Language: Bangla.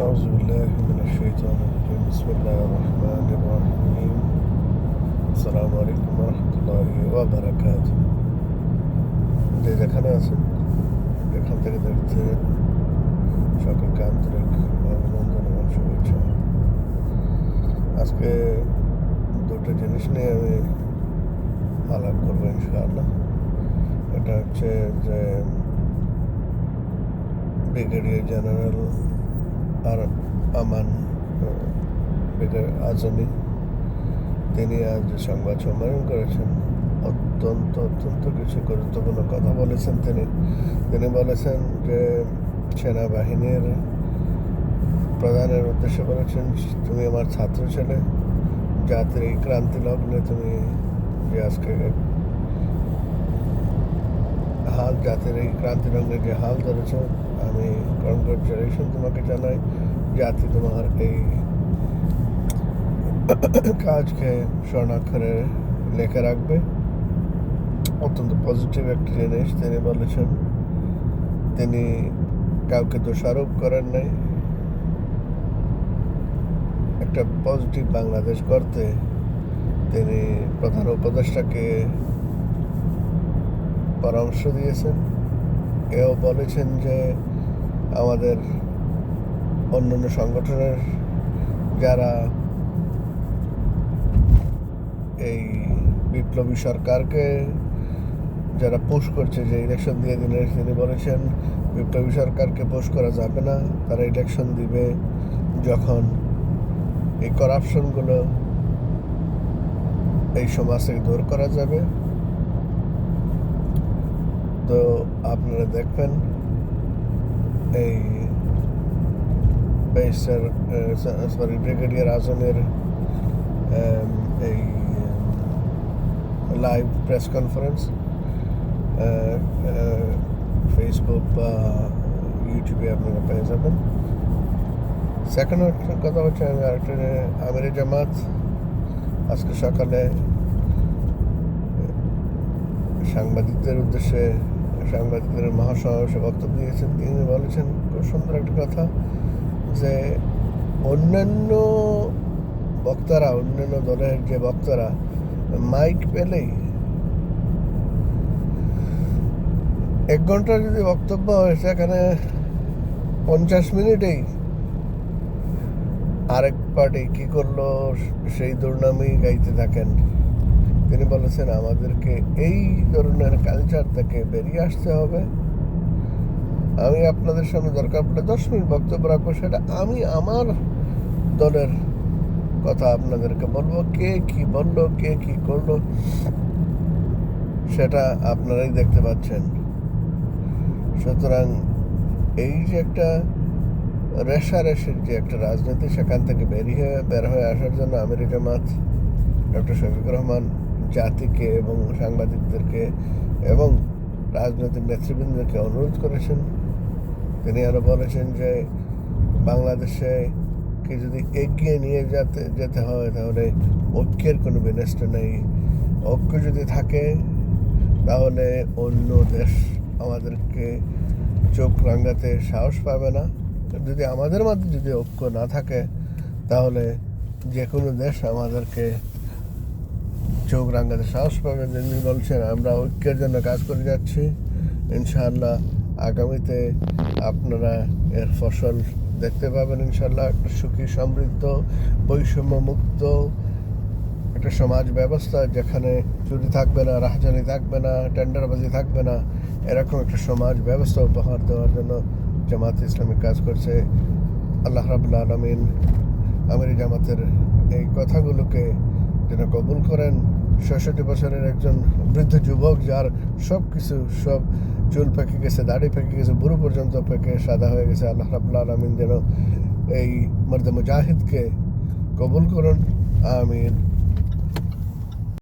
أعوذ بالله من الشيطان الرجيم بسم الله الرحمن الرحيم السلام عليكم ورحمة الله وبركاته যে যেখানে আছেন এখান থেকে দেখতে সকলকে আন্তরিক অভিনন্দন এবং শুভেচ্ছা। আজকে দুটো জিনিস নিয়ে আমি আলাপ করবো ইনশাআল্লাহ। এটা হচ্ছে যে ব্রিগেডিয়ার জেনারেল আর আমান আজমি তিনি আজ সংবাদ সম্মেলন করেছেন। অত্যন্ত কিছু গুরুত্বপূর্ণ কথা বলেছেন। তিনি বলেছেন যে সেনাবাহিনীর প্রধানের উদ্দেশ্যে বলেছেন, তুমি আমার ছাত্র ছেলে, জাতির এই ক্রান্তি লগ্নে তুমি যে আজকে জাতির এই ক্রান্তি লগ্নে যে হাল ধরেছ, আমি কনগ্রাচুলেশন তোমাকে জানাই। জাতি তোমার এই কাজকে স্বর্ণাক্ষরে লেখে রাখবে। অত্যন্ত পজিটিভ একটি জিনিস তিনি বলেছেন। তিনি কাউকে দোষারোপ করেন নাই। একটা পজিটিভ বাংলাদেশ করতে তিনি প্রধান উপদেষ্টাকে পরামর্শ দিয়েছেন। এও বলেছেন যে আমাদের অন্যান্য সংগঠনের যারা এই বিপ্লবী সরকারকে যারা পুশ করছে যে ইলেকশন দিয়ে দিলে, তিনি বলেছেন বিপ্লবী সরকারকে পুশ করা যাবে না। তারা ইলেকশন দিবে যখন এই করাপশনগুলো এই সমাজ থেকে দূর করা যাবে। তো আপনারা দেখবেন এই ব্রিগেডিয়ার আজমের এই লাইভ প্রেস কনফারেন্স ফেসবুক বা ইউটিউবে আপনারা পেয়ে যাবেন। সেকেন্ড কথা হচ্ছে আমির জামাত আজকে সকালে সাংবাদিকদের উদ্দেশ্যে সাংবাদিকদের মহাসমাবেশে বক্তব্য দিয়েছেন। তিনি বলেছেন খুব সুন্দর একটা কথা যে অন্যান্য দলের যে বক্তারা মাইক পেলেই 1 ঘন্টা যদি বক্তব্য হয়, সেখানে 50 মিনিটেই আরেক পার্টি কি করলো সেই দুর্নামি গাইতে থাকেন। তিনি বলেছেন আমাদেরকে এই ধরনের কালচার থেকে বেরিয়ে আসতে হবে। আমি আপনাদের সামনে দরকার পড়লে 10 মিনিট বক্তব্য রাখবো, সেটা আমি আমার দলের কথা আপনাদেরকে বলবো। কে কি বললো, কে কি করলো, সেটা আপনারাই দেখতে পাচ্ছেন। সুতরাং এই যে একটা রেশারেশির যে একটা রাজনীতি, সেখান থেকে বের হয়ে আসার জন্য আমির জামাত ডক্টর শফিকুর রহমান জাতিকে এবং সাংবাদিকদেরকে এবং রাজনৈতিক নেতৃবৃন্দকে অনুরোধ করেছেন। তিনি আরও বলেছেন যে বাংলাদেশে কে যদি এগিয়ে নিয়ে যেতে হয়, তাহলে ঐক্যের কোনো বিনষ্ট নেই। ঐক্য যদি থাকে তাহলে অন্য দেশ আমাদেরকে চোখ রাঙাতে সাহস পাবে না। যদি আমাদের মধ্যে যদি ঐক্য না থাকে, তাহলে যে কোনো দেশ আমাদেরকে চোখ রাঙাতে সাহস পাবে। তিনি বলছেন আমরা ঐক্যের জন্য কাজ করে যাচ্ছি। ইনশাআল্লাহ আগামীতে আপনারা এর ফসল দেখতে পাবেন। ইনশাআল্লাহ একটা সুখী, সমৃদ্ধ, বৈষম্য মুক্ত একটা সমাজ ব্যবস্থা, যেখানে চুরি থাকবে না, রাহাজানি থাকবে না, টেন্ডারবাজি থাকবে না, এরকম একটা সমাজ ব্যবস্থা উপহার দেওয়ার জন্য জামাত ইসলামী কাজ করছে। আল্লাহ রাব্বুল আলামিন আমির জামাতের এই কথাগুলোকে যেন কবুল করেন। 66 বছরের একজন বৃদ্ধ যুবক, যার সব চুল পেকে গেছে, দাড়ি পেকে গেছে, বুড়ো পর্যন্ত পেকে সাদা হয়ে গেছে। আল্লাহ রাব্বুল আলামিন যেন এই মর্দে মুজাহিদকে কবুল করুন। আমিন।